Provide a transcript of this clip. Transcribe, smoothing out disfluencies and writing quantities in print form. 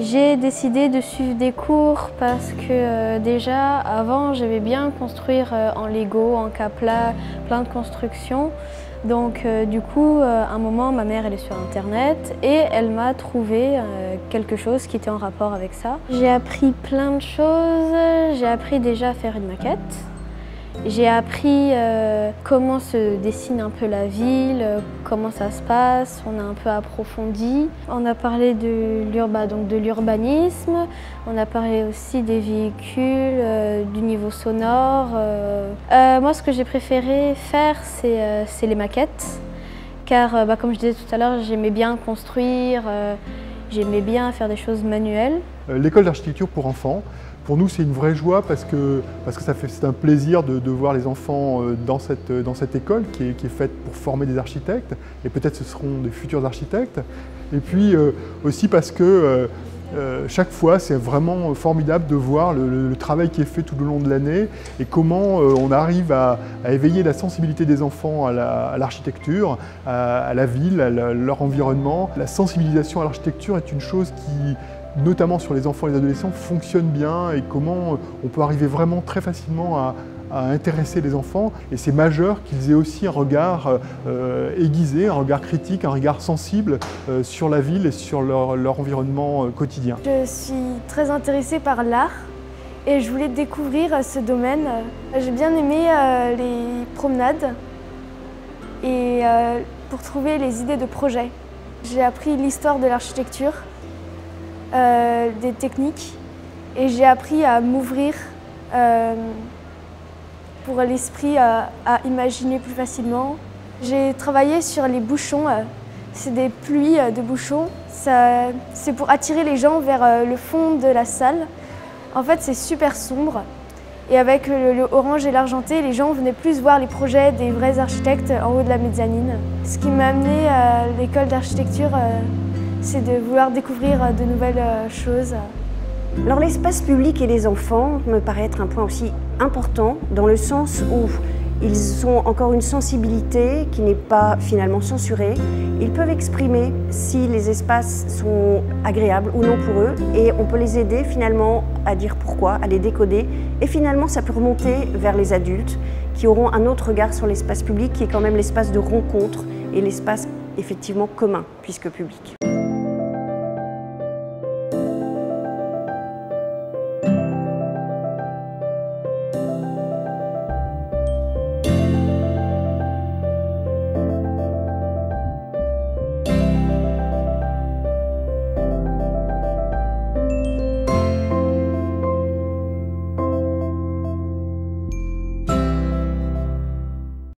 J'ai décidé de suivre des cours parce que déjà avant j'aimais bien construire en Lego, en Kapla, plein de constructions. Donc du coup, à un moment, ma mère elle est sur internet et elle m'a trouvé quelque chose qui était en rapport avec ça. J'ai appris plein de choses. J'ai appris déjà à faire une maquette. J'ai appris comment se dessine un peu la ville, comment ça se passe, on a un peu approfondi. On a parlé de l'urbanisme, on a parlé aussi des véhicules, du niveau sonore. Moi, ce que j'ai préféré faire, c'est les maquettes, car comme je disais tout à l'heure, j'aimais bien construire, j'aimais bien faire des choses manuelles. L'école d'architecture pour enfants, pour nous c'est une vraie joie parce que c'est un plaisir de voir les enfants dans cette école qui est faite pour former des architectes et peut-être ce seront des futurs architectes. Et puis aussi parce que chaque fois c'est vraiment formidable de voir le travail qui est fait tout le long de l'année et comment on arrive à éveiller la sensibilité des enfants à l'architecture, à la ville, à leur environnement. La sensibilisation à l'architecture est une chose qui, notamment sur les enfants et les adolescents, fonctionne bien et comment on peut arriver vraiment très facilement à intéresser les enfants. Et c'est majeur qu'ils aient aussi un regard aiguisé, un regard critique, un regard sensible sur la ville et sur leur environnement quotidien. Je suis très intéressée par l'art et je voulais découvrir ce domaine. J'ai bien aimé les promenades et pour trouver les idées de projets. J'ai appris l'histoire de l'architecture, des techniques et j'ai appris à m'ouvrir pour l'esprit à imaginer plus facilement. J'ai travaillé sur les bouchons, c'est des pluies de bouchons. C'est pour attirer les gens vers le fond de la salle. En fait, c'est super sombre et avec le orange et l'argenté, les gens venaient plus voir les projets des vrais architectes en haut de la mezzanine. Ce qui m'a amené à l'école d'architecture, c'est de vouloir découvrir de nouvelles choses. Alors l'espace public et les enfants me paraît être un point aussi important dans le sens où ils ont encore une sensibilité qui n'est pas finalement censurée. Ils peuvent exprimer si les espaces sont agréables ou non pour eux et on peut les aider finalement à dire pourquoi, à les décoder et finalement ça peut remonter vers les adultes qui auront un autre regard sur l'espace public qui est quand même l'espace de rencontre et l'espace effectivement commun puisque public.